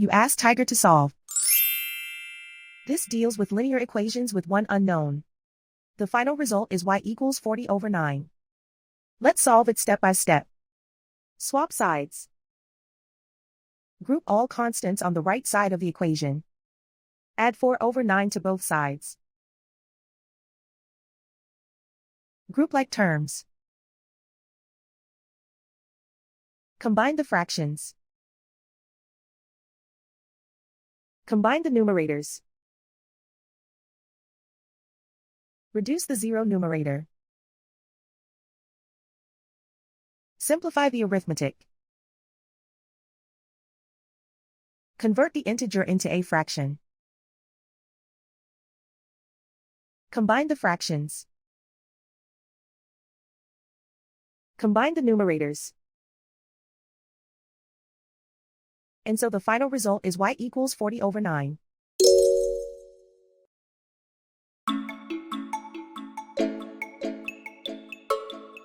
You ask Tiger to solve. This deals with linear equations with one unknown. The final result is y equals 40/9. Let's solve it step by step. Swap sides. Group all constants on the right side of the equation. Add 4/9 to both sides. Group like terms. Combine the fractions. Combine the numerators. Reduce the zero numerator. Simplify the arithmetic. Convert the integer into a fraction. Combine the fractions. Combine the numerators. And so the final result is y equals 40/9.